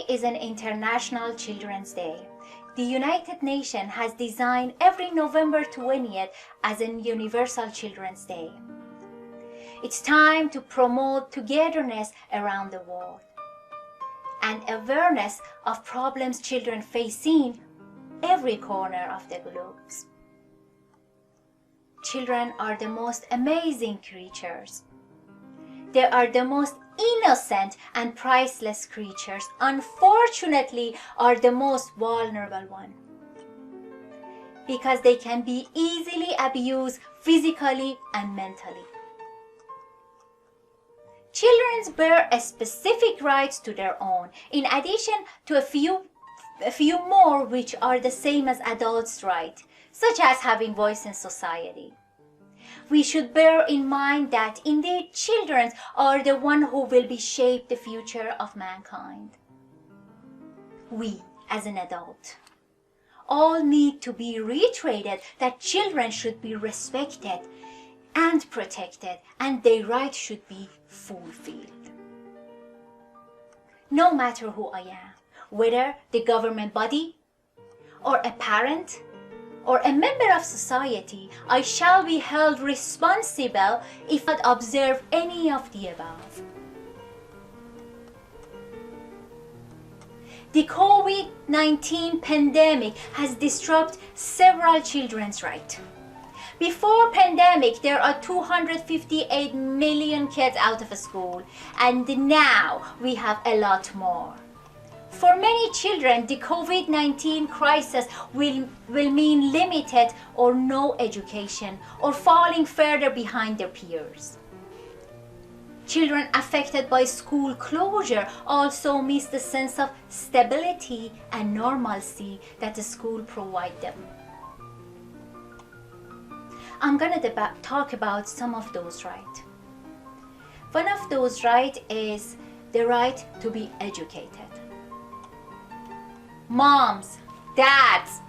Today is an International Children's Day. The United Nations has designed every November 20th as a Universal Children's Day. It's time to promote togetherness around the world and awareness of problems children face in every corner of the globe. Children are the most amazing creatures. They are the most innocent and priceless creatures. Unfortunately, are the most vulnerable one because they can be easily abused physically and mentally. Children bear a specific rights to their own, in addition to a few more which are the same as adults' rights, such as having voice in society. We should bear in mind that indeed children are the ones who will be shape the future of mankind. We, as an adult, all need to be reiterated that children should be respected and protected, and their rights should be fulfilled. No matter who I am, whether the government body or a parent or a member of society, I shall be held responsible if I observe any of the above. The COVID-19 pandemic has disrupted several children's rights. Before pandemic, there are 258 million kids out of school, and now we have a lot more. For many children, the COVID-19 crisis will mean limited or no education or falling further behind their peers. Children affected by school closure also miss the sense of stability and normalcy that the school provides them. I'm going to talk about some of those rights. One of those rights is the right to be educated. Moms, dads,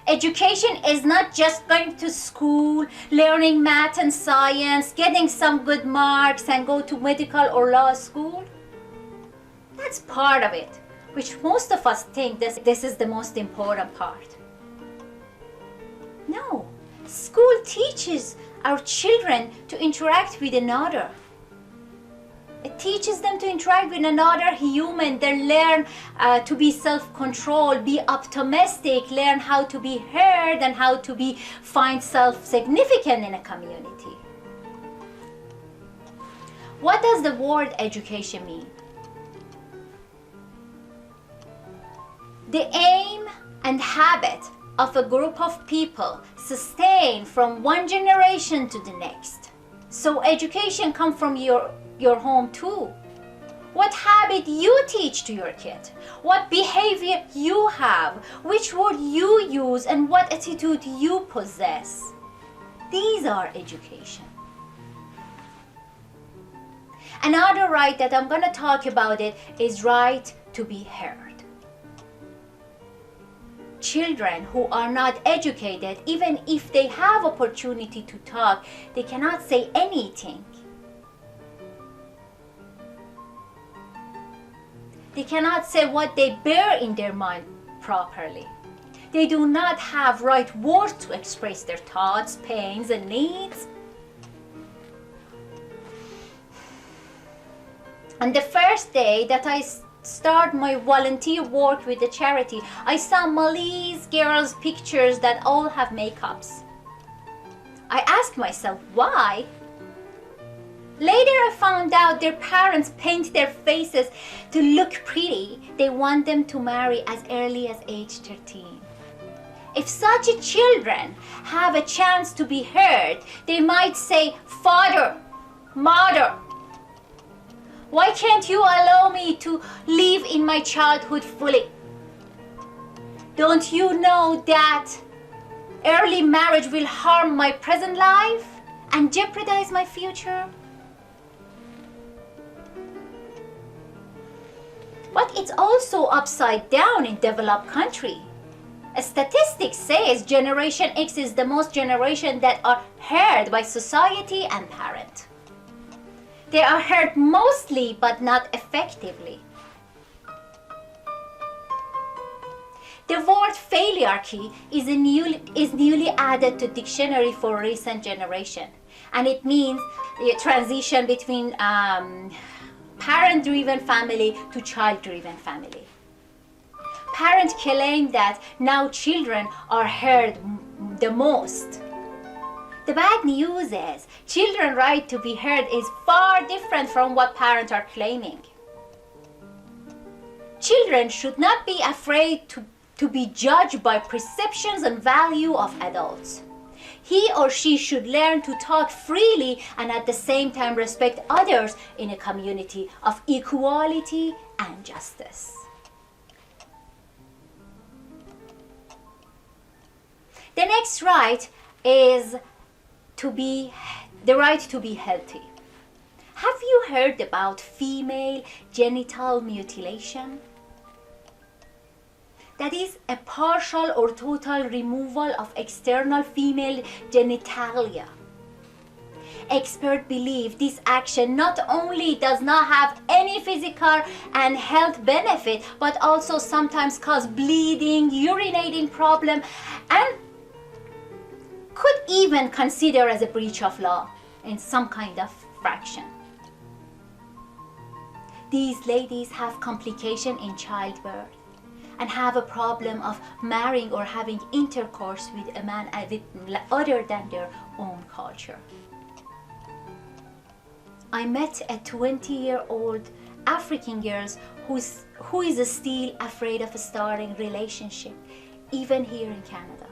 education is not just going to school, learning math and science, getting some good marks and go to medical or law school. That's part of it, which most of us think this is the most important part. No, school teaches our children to interact with another. It teaches them to interact with another human. They learn to be self-controlled, be optimistic, learn how to be heard and how to find self-significant in a community. What does the word education mean? The aim and habit of a group of people sustain from one generation to the next. So education comes from your home too. What habit you teach to your kid, what behavior you have, which word you use, and what attitude you possess. These are education. Another right that I'm going to talk about is right to be heard. Children who are not educated, even if they have opportunity to talk, they cannot say anything. They cannot say what they bear in their mind properly. They do not have right words to express their thoughts, pains, and needs. On the first day that I start my volunteer work with the charity, I saw Malese girls' pictures that all have makeups. I asked myself, why? Later I found out their parents paint their faces to look pretty. They want them to marry as early as age 13. If such children have a chance to be heard, they might say, Father, Mother, why can't you allow me to live in my childhood fully? Don't you know that early marriage will harm my present life and jeopardize my future? But it's also upside down in developed country. A statistic says Generation X is the most generation that are heard by society and parent. They are heard mostly but not effectively. The word failure is newly added to dictionary for recent generation, and it means the transition between parent-driven family to child-driven family. Parents claim that now children are heard the most. The bad news is children's right to be heard is far different from what parents are claiming. Children should not be afraid to be judged by perceptions and value of adults. He or she should learn to talk freely and at the same time respect others in a community of equality and justice. The next right is the right to be healthy. Have you heard about female genital mutilation? That is a partial or total removal of external female genitalia. Experts believe this action not only does not have any physical and health benefit, but also sometimes cause bleeding, urinating problem, and could even consider as a breach of law in some kind of fraction. These ladies have complication in childbirth and have a problem of marrying or having intercourse with a man other than their own culture. I met a 20-year-old African girl who is still afraid of starting relationship, even here in Canada.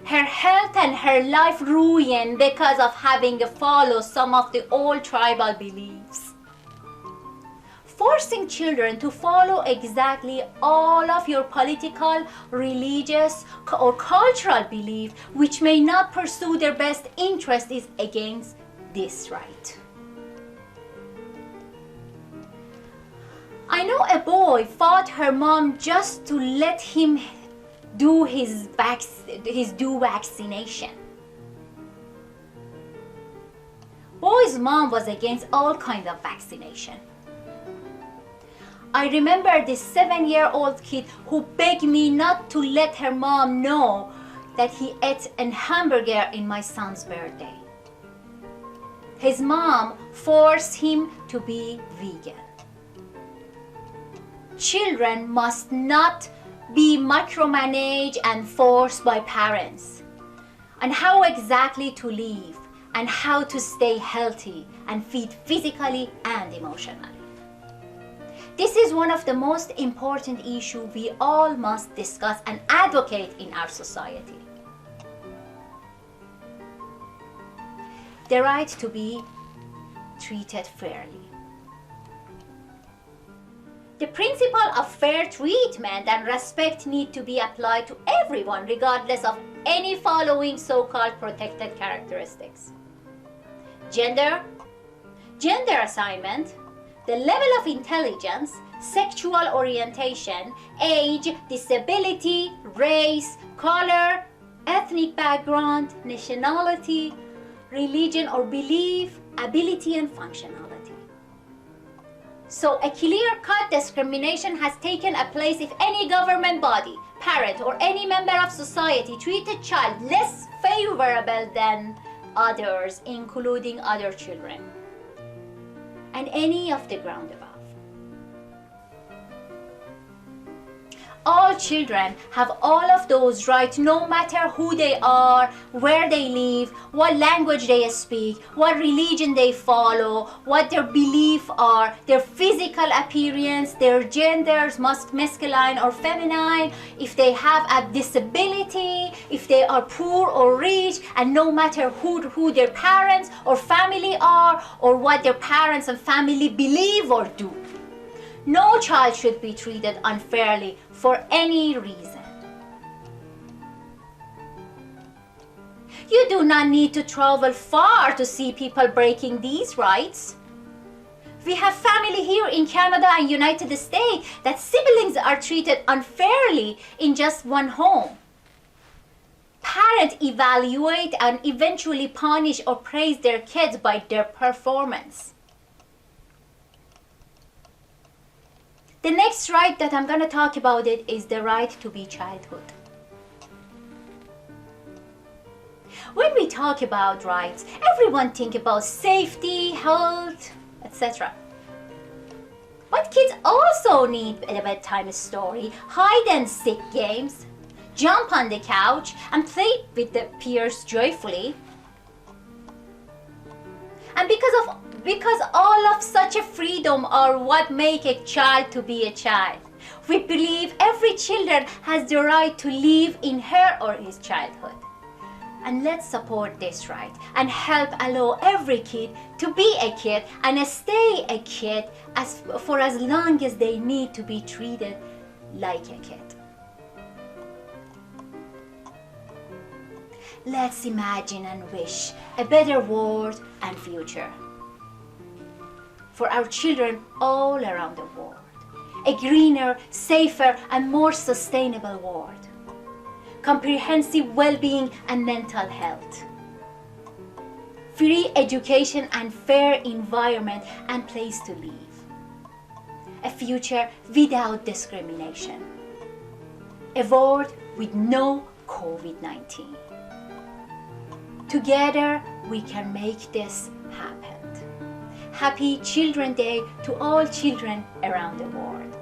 Her health and her life ruined because of having to follow some of the old tribal beliefs. Forcing children to follow exactly all of your political, religious, or cultural beliefs, which may not pursue their best interest, is against this right. I know a boy fought her mom just to let him do his vaccination. Boy's mom was against all kinds of vaccination. I remember this 7-year-old kid who begged me not to let her mom know that he ate a hamburger in my son's birthday. His mom forced him to be vegan. Children must not be micromanaged and forced by parents on how exactly to live and how to stay healthy and fit physically and emotionally. This is one of the most important issues we all must discuss and advocate in our society. The right to be treated fairly. The principle of fair treatment and respect need to be applied to everyone, regardless of any following so-called protected characteristics. Gender assignment, the level of intelligence, sexual orientation, age, disability, race, color, ethnic background, nationality, religion or belief, ability and functionality. So a clear-cut discrimination has taken place if any government body, parent, or any member of society treat a child less favorable than others, including other children, and any of the ground above. All children have all of those rights, no matter who they are, where they live, what language they speak, what religion they follow, what their beliefs are, their physical appearance, their genders, masculine or feminine, if they have a disability, if they are poor or rich, and no matter who their parents or family are, or what their parents and family believe or do. No child should be treated unfairly for any reason. You do not need to travel far to see people breaking these rights. We have family here in Canada and United States that siblings are treated unfairly in just one home. Parents evaluate and eventually punish or praise their kids by their performance. The next right that I'm going to talk about it is the right to be childhood. When we talk about rights, everyone think about safety, health, etc. But kids also need a bedtime story, hide and seek games, jump on the couch and play with their peers joyfully. And because all of such a freedom are what make a child to be a child, we believe every child has the right to live in her or his childhood. And let's support this right and help allow every kid to be a kid and stay a kid for as long as they need to be treated like a kid. Let's imagine and wish a better world and future for our children all around the world. A greener, safer, and more sustainable world. Comprehensive well-being and mental health. Free education and fair environment and place to live. A future without discrimination. A world with no COVID-19. Together we can make this happen. Happy Children's Day to all children around the world.